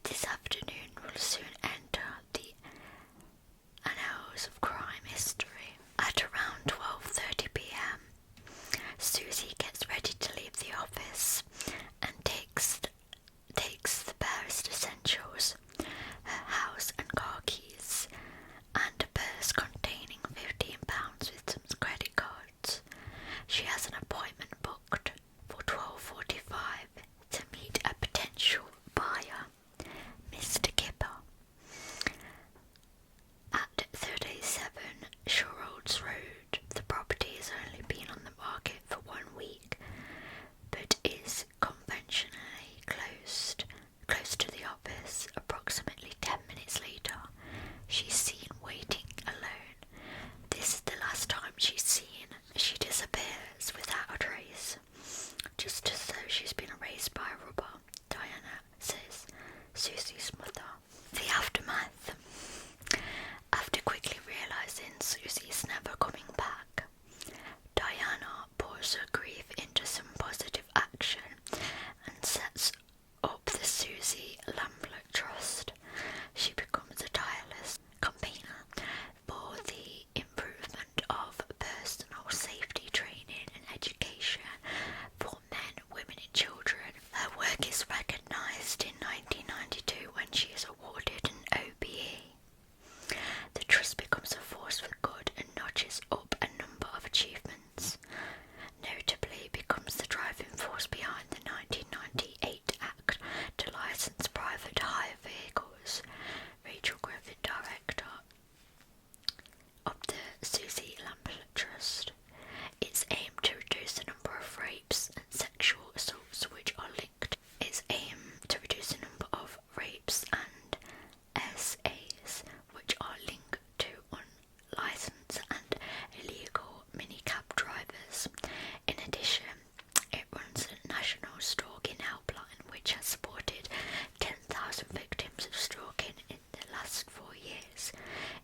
This afternoon will soon enter the annals of crime history. At around 12:30 p.m, Suzy gets ready to leave the office and takes the barest essentials, her house and car keys, and a purse containing £15 with some credit cards. She has an appointment booked for 12:45 to meet a potential buyer, Mr Kipper, at 37 Shorrolds Road. The property has only been on the market for 1 week, but is conventionally close to the office. Approximately 10 minutes later, she's seen waiting alone. This is the last time she's seen. She disappears without a trace, just as though she's been erased by a rubber, Diana says, Suzy's mother. The aftermath. After quickly realising Suzy's never coming back, Diana pours her grief into some positive action and sets up the Susannah Lamplugh Trust. She becomes a tireless campaigner for the improvement of personal safety training and education for men, women and children. Her work is recognised in 1992 when she is awarded an OBE. The trust becomes a force for good and notches up a number of achievements. Notably becomes the driving force behind the 1998 Act to license private hire vehicles. Rachel Griffin, director of the Susannah Lamplugh Trust. Its aim to reduce the number of rapes and sexual assaults which are linked. Its aim to reduce the number of rapes and SAs which are linked to unlicensed and illegal minicab drivers. In addition, it runs a national stalking helpline which has supported 10,000 victims of stalking in the last 4 years.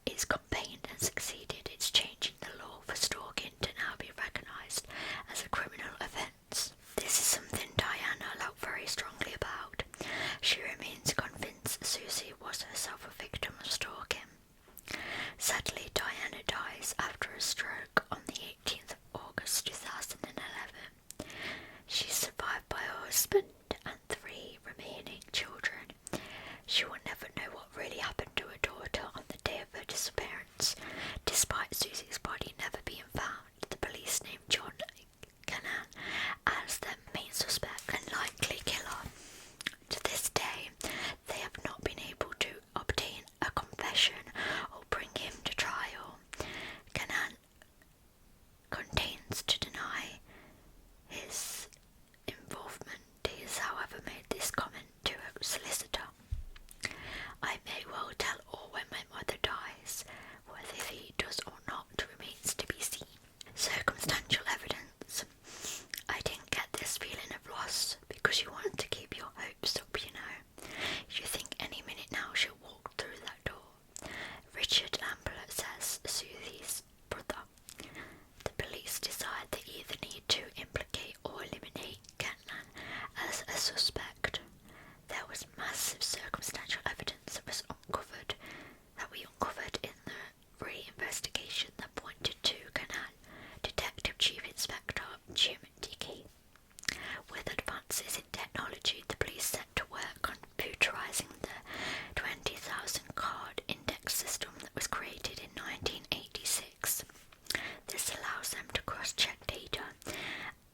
It's campaigned and succeeded. It's changing the law for stalking to now be recognised as a criminal offence. This is something Diana felt very strongly about. She remains convinced Suzy was herself a victim of stalking. Sadly, Diana dies after a stroke on the 18th of August 2011. She's survived by her husband and 3 remaining children. She will never know what really happened to her daughter on the day of her disappearance. Despite Suzy's body never being found, the police named John Cannan as their main suspect and likely killer. To this day, they have not been able to obtain a confession or bring him to trial. Cannan continues to deny his involvement. He has, however, made this comment to a solicitor. I may well tell all when my mother dies. Whether he does or not remains to be seen. Circumstantial evidence. I didn't get this feeling of loss because you want to keep your hopes up, you know. You think any minute now she'll walk through that door. Richard Lamplugh says, Suzy's brother. The police decide they either need to implicate or eliminate Cannan as a suspect. There was massive circumstantial evidence that we uncovered in the re-investigation that pointed to Cannan. Detective Chief Inspector Jim Dickey. With advances in technology, the police set to work computerising the 20,000 card index system that was created in 1986. This allows them to cross-check data,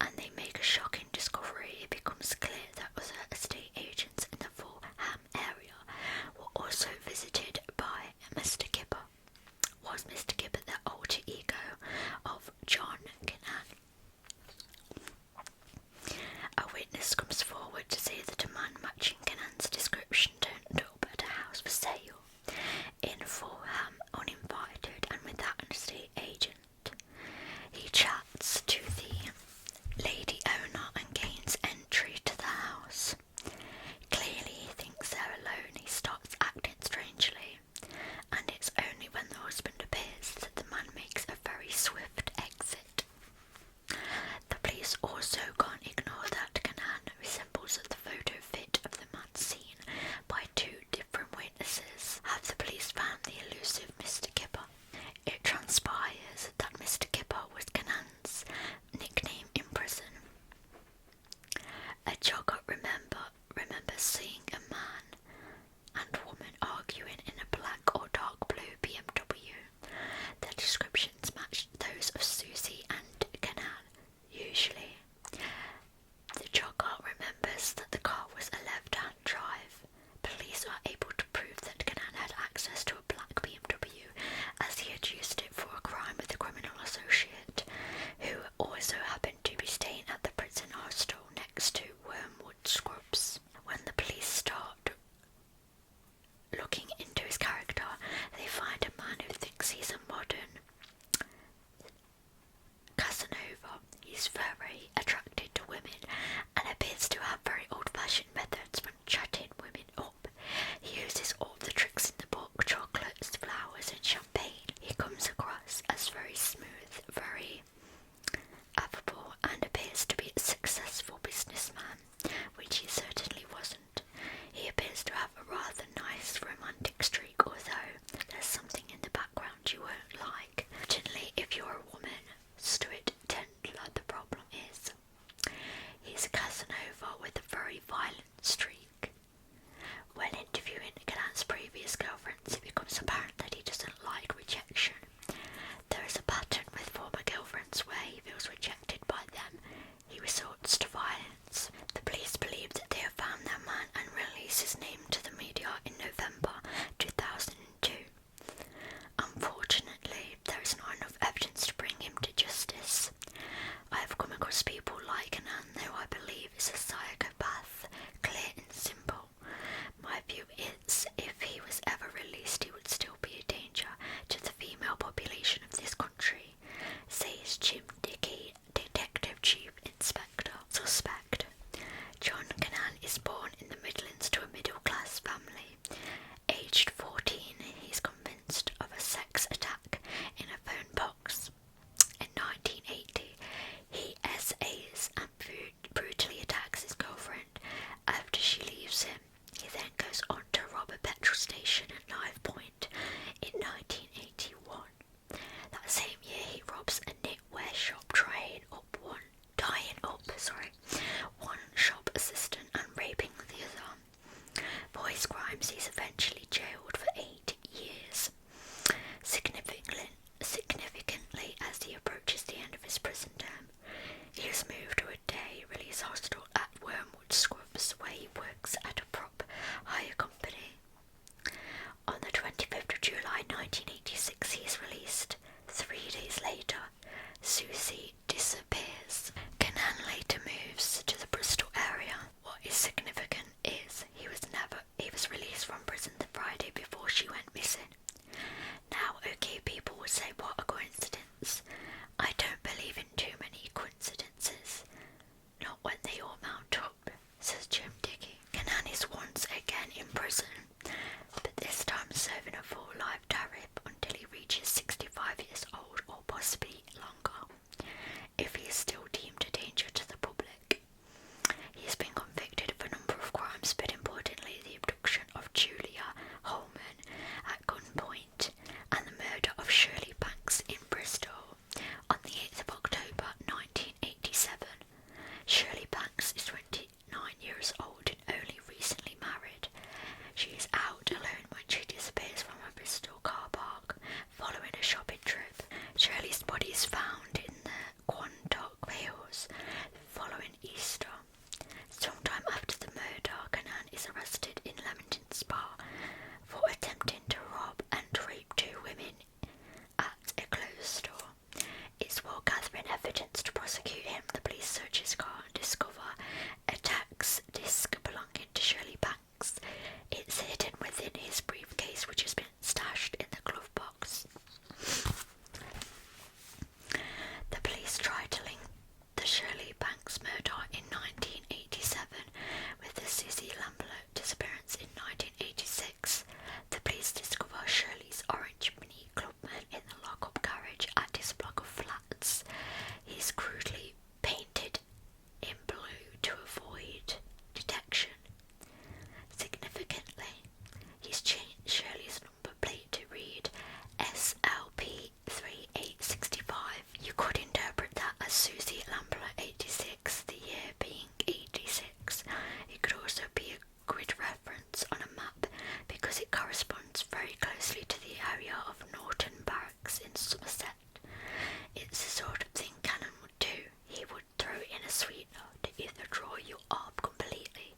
and they make a shocking discovery. It becomes clear that other estate agents in the Fulham area station at Knife Point in 1981. That same year he robs a knitwear shop, tying up one shop assistant and raping the other. For his crimes he's eventually jailed for 8 years. Significantly, as he approaches the end of his prison term, he is moved to a day release hostel at Wormwood Scrubs, where he works at a prop hire company. On the 25th of July 1986 he is released. 3 days later, Suzy disappears. Kenan later moves to the Bristol area. What is significant is he was released from prison the Friday before she went missing. Now, okay, people would say, what a coincidence. I don't believe in too many coincidences. Not when they all mount up, says Jim Dickey. Kenan is once again in prison, but this time serving a full life tariff until he reaches 65 years old or possibly longer, if he is still deemed a danger to the public. He has been convicted of a number of crimes, but importantly the abduction of Julia Holman at gunpoint and the murder of Shirley Banks in Bristol on the 8th of October 1987. Shirley Banks is 29 years old and only recently married. She is out alone when she disappears from a Bristol car park following a shopping trip. Shirley's body is found in the Quantock Hills following Easter. Sometime after the murder, Kenan is arrested in Leamington Spa for attempting to rob and rape 2 women at a clothes store. It's while gathering evidence to prosecute him, the police search his car and discover a tax disc belonging to Shirley Banks. It's hidden within his briefcase, which has been stashed in the glove box. The police tried to link the Shirley Banks murder in 1987 with the Suzy Lamplugh disappearance in 1986. The police discover Shirley's orange Mini Clubman in the lock-up garage at his block of flats. He's crudely painted in blue to avoid detection. Significantly, he's changed Shirley's number plate to read SLP 3865. You could interpret that as Suzy Lamplugh 86, the year being 86. It could also be a grid reference on a map because it corresponds very closely to the area of Norton Barracks in Somerset. It's the sort of thing Kenan would do. He would throw in a sweetener to either draw you up completely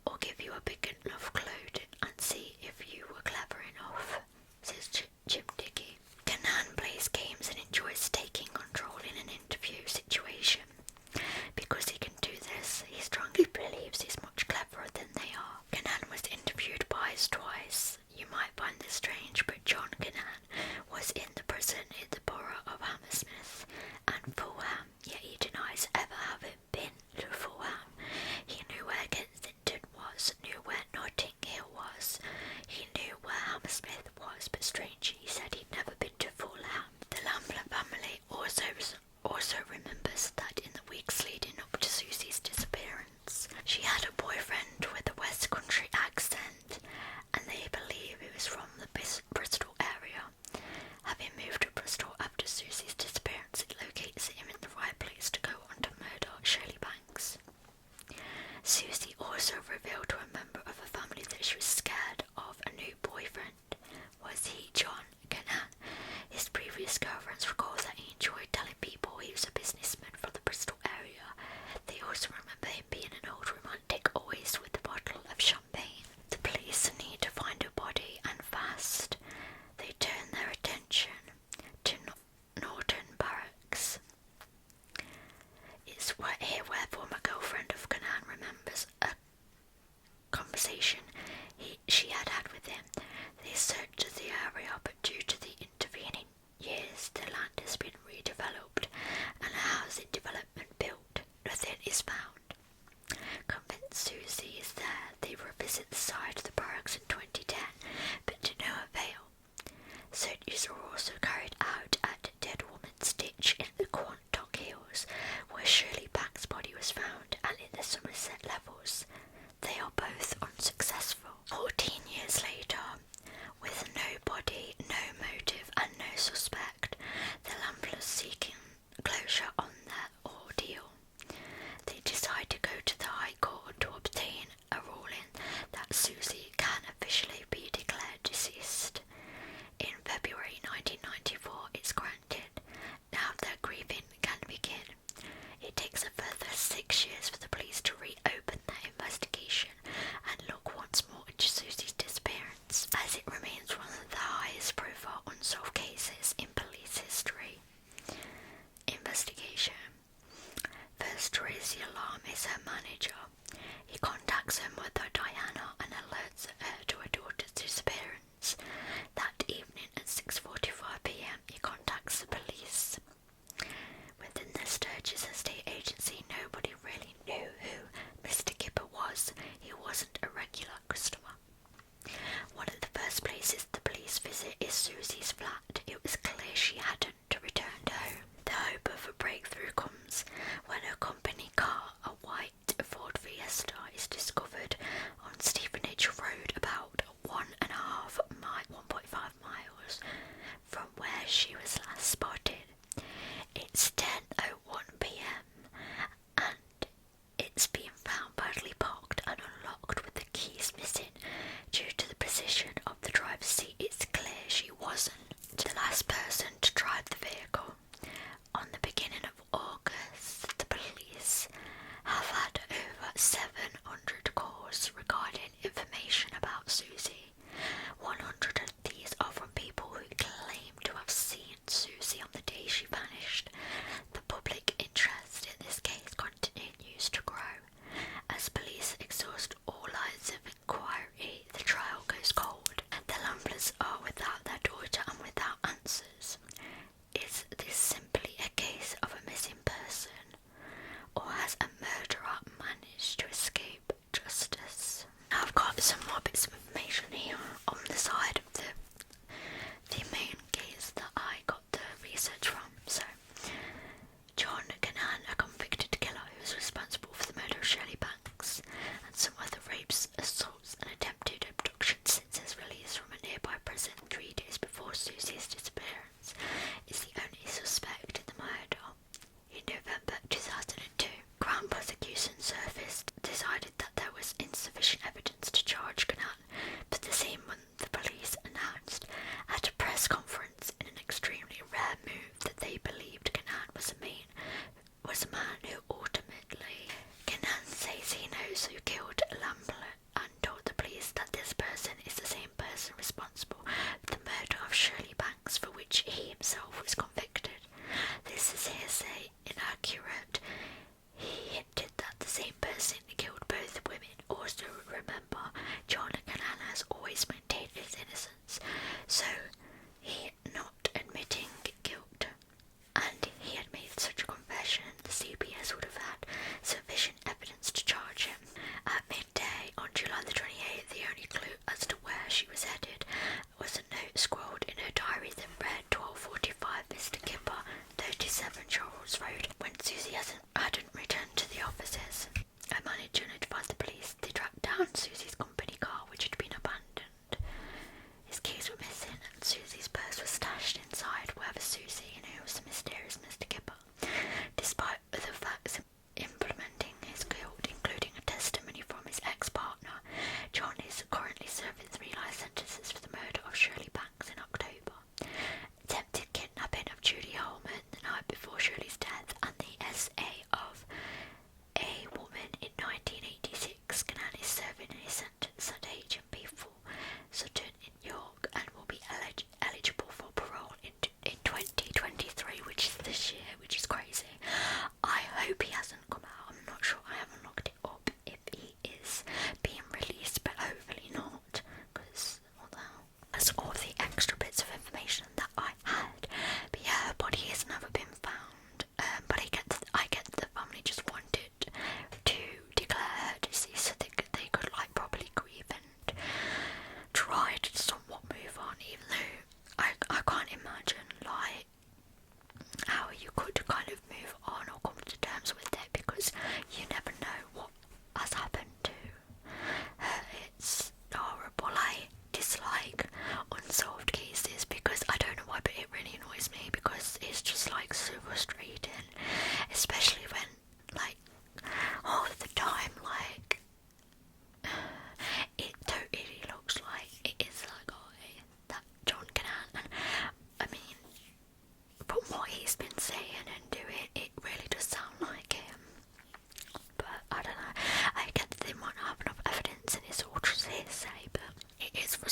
or give you a big enough cloud and see if you were clever enough, says Jim Dickey. Kenan plays games and enjoys taking control in an interview situation. Because he can do this, he strongly believes he's much cleverer than they are. Kenan was interviewed by us twice. You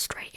interest rate